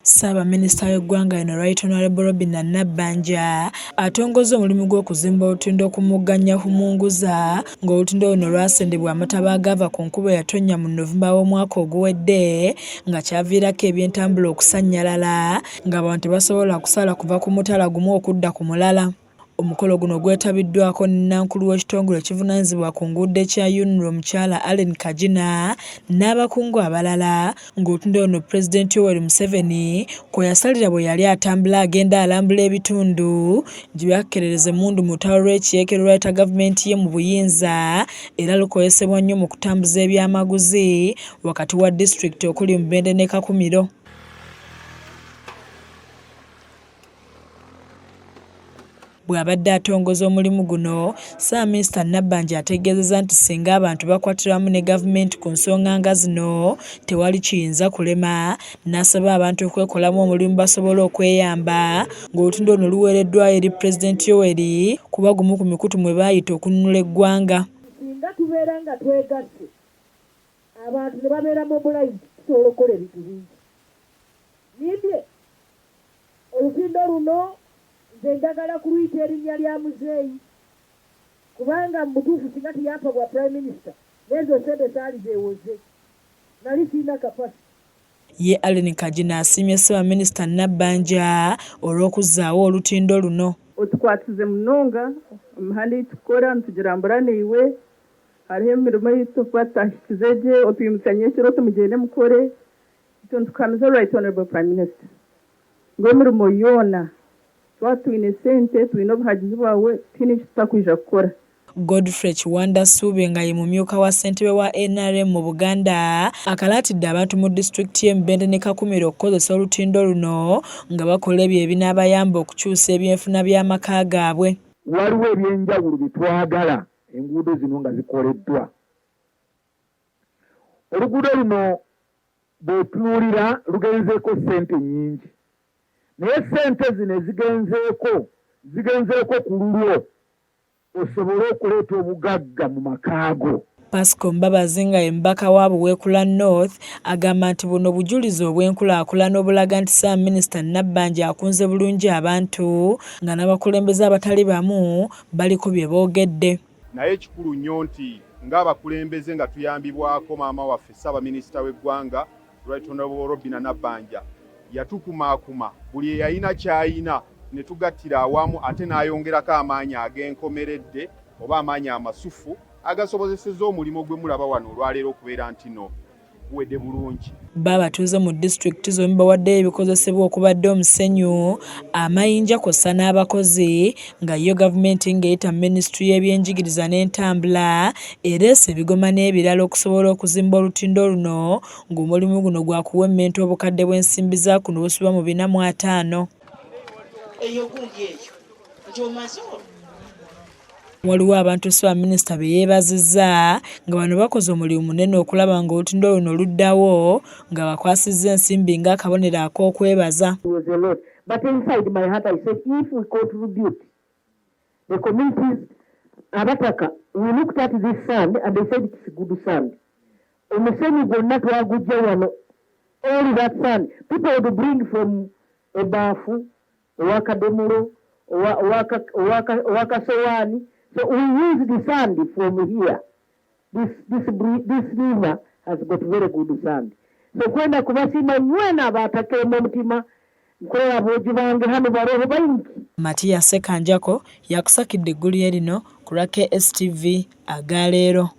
Ssabaminisita w'eggwanga lino Right Honorable Robina Nabbanja atongoza omulimu gw'okuzimba olutindo okumugganya Humunguza ng'olutindo luno lwasendebwa amataba agava ku nkuba eyatonnya mu Novemba w'omwaka oguwedde nga kyaviirako ebyentambula okusannyalala ng'abantu tebasobola kusala kuva ku mutala gumu okudda ku mulala. Omukolo guno gwetabiddwako Nankulu w'ekitongole ekivunaanyizibwa ku nguudo ekya UNRO Mukyala Allen Kagina n'abakungu abalala ng'olutindo luno Pulezidenti Yoweri Museveni kwe yasalira bwe yali atambula agenda alambula ebitundu gye byakkerereza emmundu mu lutalo lw'ekiyeekero lwaleeta gavumenti ye mu buyinza era lukozesebwa nnyo mu kutambuza ebyamaguzi wakati wa disitulikiti okuli Mubende ne Kakumiro. Bw'abadde atongoza omulimu guno, Ssabaminisita Nabbanja ategeezezza nti singa abantu bakwatiramu ne gavumenti ku nsonga nga zino tewali kiyinza kulema, n'asaba abantu okwekolamu omulimu basobole okweyamba ng'olutindo luno luweereddwayo eri Pulezidenti Yoweri kuba gumu ku mikutu mwe baayita okununula eggwanga. Singa tubeera nga twegatte abantu ne babeera mu bulayi tusobola okukola ebintu bingi. Nibye olutindo luno nze njagala kuluyita erinnya lya muzeeyi kubanga mu butuufu singa tiyampa bwa Prime Minister n'ezo ssente zaali zeewoze nali sirina kapasi. Ye Allen Kagina asiimye Ssabaminisita Nabbanja olw'okuzzaawo olutindo luno. Otukwatize munonga emihanda ei tukora nitugirambura naiwe hariho emirimo ei tukuba tutahikize gye otwimusanye ekiro tumugende mukore itwe nitukaniza Right Honorable Prime Minister ng'emirimo yoona tuba twine sente twine obuhagizi bwawe tiine eki tutakwija kukora. Godfrey Kiwanda Suube nga ye mumyuka wa ssentebe wa NRM mu Buganda akalaatidde abantu mu disitulikiti y'e Mubende ne Kakumiro okukozesa olutindo luno nga bakola ebyo ebinaabayamba okukyusa ebyenfuna by'amaka gaabwe. Waliwo ebyenjawulo bye twagala enguudo zino nga zikoleddwa. Oluguudo luno bw'otunuulira lugenzeeko ssente nnyingi naye ssente zino zigenzeeko ku lulwo osobole okuleeta obugagga mu makaago. Pascal Mbabazi nga ye mubaka wa Buweekula North agamba nti buno bujulizi obw'enkulaakulana obulaga nti Ssabaminisita Nabbanja akunze bulungi abantu nga n'abakulembeze abatali bamu baliko bye boogedde. Naye kikulu nnyo nti ng'abakulembeze nga tuyambibwako maama waffe Ssabaminisita w'eggwanga Right Honorable Robina Nabbanja yatukumaakuma buli eyalina ky'ayina ne tugattira awamu ate n'ayongerako amaanyi ag'enkomeredde oba amaanyi amasufu agasobozesezza omulimu gwe mulaba wano olwaleero okubeera nti no guwedde bulungi. Babatuuze mu disitulikiti zombi bawaddeyo ebikozesebwa okubadde omusenyu, amayinja kw'ossa n'abakozi nga yo gavumenti ng'eyita minisitule y'ebyenjigiriza n'entambula ereese ebigoma n'ebirala okusobola okuzimba olutindo luno ng'omulimu guno gwa kuwemmenta obukadde bw'ensimbi za kuno busubwa mu 405. Waliwo abantu Ssabaminisita be yeebazizza nga bano bakoze omulimu munene okulaba ng'olutindo luno luddawo nga bakwasizza ensimbi ng'akabonero ak'okwebaza. But inside my heart I said if we contribute the communities abataka we looked at this sand and they said it's good sand. Omusenyu gwonna twagujja wano all that sand people would bring from ebaafu owakadomolo owakasowaani. So we use the sand from here. This river has got very good sand. So kwenda kubasima mwena abatakemu omutima nkola aboji bange hano baroho bayingi. Matiya Sekanjako yakusakidde eggulu lye lino ku lwa KSTV agaleero.